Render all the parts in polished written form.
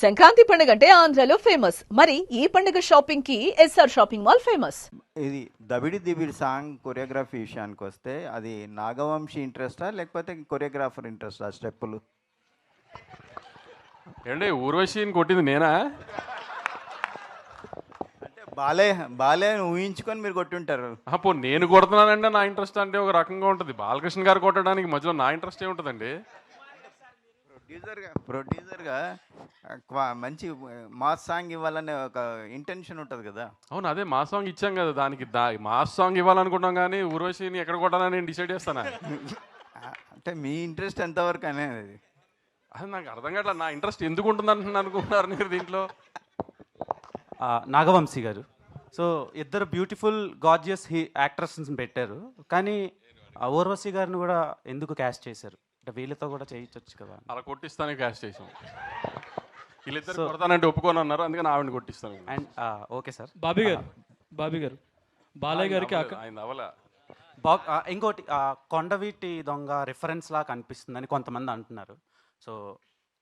సంక్రాంతి పండుగ అంటే ఆంధ్రాలో ఫేమస్. మరి ఈ పండుగ షాపింగ్ కి ఎస్ఆర్ షాపింగ్ మాల్ ఫేమస్. ఇది దబిడి దిబిడి సాంగ్ కొరియోగ్రఫీ విషయానికి వస్తే అది నాగవంశీ ఇంట్రెస్టా లేకపోతే కొరియోగ్రాఫర్ ఇంట్రెస్టా స్టెప్పులు? ఏంటి ఊర్వశిని కొట్టింది నేనా? అంటే బాలే బాలే అని ఊహించుకొని మీరు కొట్టుంటారు. పో నేను కొడుతున్నానంటే నా ఇంట్రెస్ట్ అంటే ఒక రకంగా ఉంటుంది. బాలకృష్ణ గారు కొట్టడానికి మధ్యలో నా ఇంట్రెస్ట్ ఏముంటుందండి? ప్రొడ్యూసర్గా మంచి మాస్ సాంగ్ ఇవ్వాలనే ఒక ఇంటెన్షన్ ఉంటుంది కదా. అవును, అదే మా సాంగ్ ఇచ్చాం కదా, దానికి మాస్ సాంగ్ ఇవ్వాలనుకుంటాం కానీ ఊర్వశిని ఎక్కడ కొట్టాలని నేను డిసైడ్ చేస్తానా? అంటే మీ ఇంట్రెస్ట్ ఎంతవరకు అనేది అది నాకు అర్థం కావట్లేదు. నా ఇంట్రెస్ట్ ఎందుకు ఉంటుంది అనుకుంటున్నారు మీరు దీంట్లో? నాగవంశీ గారు, సో ఇద్దరు బ్యూటిఫుల్ గార్జియస్ యాక్ట్రెస్ని పెట్టారు, కానీ ఊర్వశి గారిని కూడా ఎందుకు క్యాస్ట్ చేశారు? అంటే వీళ్ళతో కూడా చేయించవచ్చు కదా. అలా కొట్టిస్తానే క్యాష్ చేసాం. వీళ్ళిద్దరు కొడతానంటే ఒప్పుకొని అన్నారు, అందుకని ఆవిడని కొట్టిస్తాను. And okay sir. బాబీ గారు బాలయ్య గారికి ఆయన అవలా ఇంకోటి కొండవీటి దొంగ రిఫరెన్స్ లా కనిపిస్తుందని కొంతమంది అంటున్నారు. సో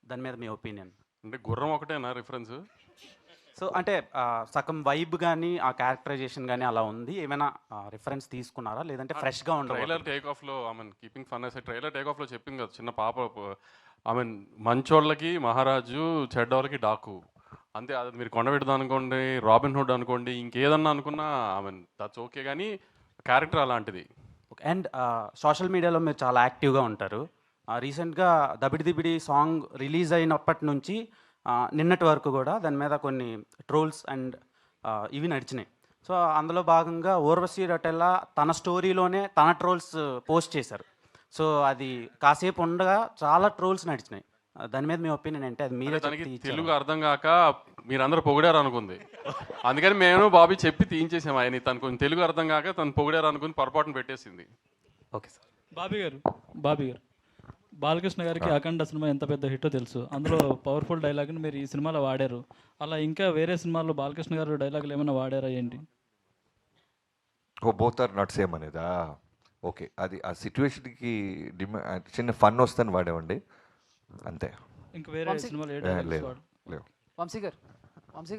దాని మీద మీ ఒపీనియన్? అంటే గుర్రం ఒకటేనా రిఫరెన్స్? సో అంటే సగం వైబ్ కానీ ఆ క్యారెక్టరైజేషన్ కానీ అలా ఉంది. ఏమైనా రిఫరెన్స్ తీసుకున్నారా, లేదంటే ఫ్రెష్గా ఉండదు? ట్రైలర్ టేక్ ఆఫ్లో కీపింగ్ ఫన్ అసలు ట్రైలర్ టేక్ ఆఫ్లో చెప్పింది కదా, చిన్న పాప మంచోళ్ళకి మహారాజు, చెడ్డోళ్ళకి డాకు, అంతే. అది మీరు కొండబెడదాం అనుకోండి, రాబిన్ హుడ్ అనుకోండి, ఇంకేదన్నా అనుకున్నా దట్స్ ఓకే, కానీ క్యారెక్టర్ అలాంటిది. అండ్ సోషల్ మీడియాలో మీరు చాలా యాక్టివ్గా ఉంటారు. రీసెంట్గా దబిడి దిబిడి సాంగ్ రిలీజ్ అయినప్పటి నుంచి నిన్నటి వరకు కూడా దాని మీద కొన్ని ట్రోల్స్ అండ్ ఇవి నడిచినాయి. సో అందులో భాగంగా ఊర్వశి రొటెల్లా తన స్టోరీలోనే తన ట్రోల్స్ పోస్ట్ చేశారు. సో అది కాసేపు ఉండగా చాలా ట్రోల్స్ నడిచినాయి. దాని మీద మీ ఒపీనియన్ ఏంటి? అది మీరే తనకి తెలుగు అర్థం కాక మీరందరూ పొగిడారు అనుకుంది, అందుకని మేము బాబీ చెప్పి తీయించేసాము. ఆయన తను కొంచెం తెలుగు అర్థం కాక తను పొగిడారు అనుకుని పొరపాటును పెట్టేసింది. Okay sir. బాబీ గారు బాలకృష్ణ గారికి అఖండ సినిమా ఎంత పెద్ద హిట్టో తెలుసు. అందులో పవర్ఫుల్ డైలాగ్ని మీరు ఈ సినిమాలో వాడారు. అలా ఇంకా వేరే సినిమాల్లో బాలకృష్ణ గారు డైలాగులు ఏమైనా వాడారా ఏంటి? బోత్ ఆర్ నాట్ సేమ్ అనేదా? ఓకే, అది ఆ సిచ్యువేషన్కి చిన్న ఫన్ వస్తుందని వాడేవండి, అంతే. ఇంకా వేరే సినిమాలో ఏ డైలాగ్స్ లేవు వాడు? లేవు. వంశీ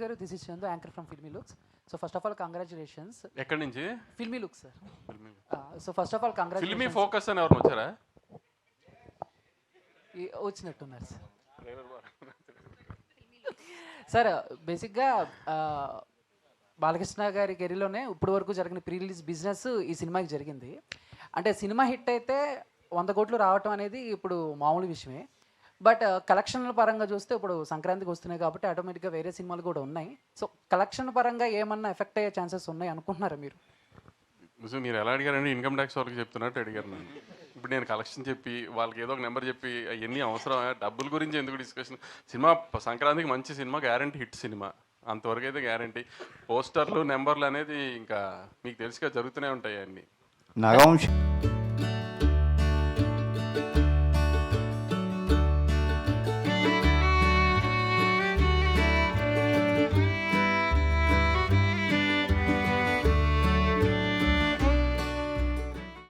గారు, this is Chandu, anchor from filmy looks. So first of all congratulations. ఎక్కడి నుంచి? Filmy looks sir. So first of all filmy congratulations. Focus అని ఎవరు వచ్చారా? వచ్చినట్టున్నారు సార్. సార్ బేసిక్గా బాలకృష్ణ గారి కెరీర్లోనే ఇప్పటి వరకు జరిగిన ప్రీ రిలీజ్ బిజినెస్ ఈ సినిమాకి జరిగింది. అంటే సినిమా హిట్ అయితే 100 కోట్లు రావటం అనేది ఇప్పుడు మామూలు విషయమే. బట్ కలెక్షన్ల పరంగా చూస్తే ఇప్పుడు సంక్రాంతికి వస్తున్నాయి కాబట్టి ఆటోమేటిక్గా వేరే సినిమాలు కూడా ఉన్నాయి. సో కలెక్షన్ పరంగా ఏమన్నా ఎఫెక్ట్ అయ్యే ఛాన్సెస్ ఉన్నాయి అనుకుంటున్నారా మీరు? మీరు ఎలా అడిగారండి? ఇన్కమ్ ట్యాక్స్ వాళ్ళకి చెప్తున్నట్టు అడిగారు నన్ను. ఇప్పుడు నేను కలెక్షన్ చెప్పి వాళ్ళకి ఏదో ఒక నెంబర్ చెప్పి అవన్నీ అవసరం? డబ్బుల గురించి ఎందుకు డిస్కషన్? సినిమా సంక్రాంతికి మంచి సినిమా, గ్యారంటీ హిట్ సినిమా, అంతవరకు అయితే గ్యారంటీ. పోస్టర్లు నెంబర్లు అనేది ఇంకా మీకు తెలుసుగా జరుగుతూనే ఉంటాయి అన్నీ. నాగవంశీ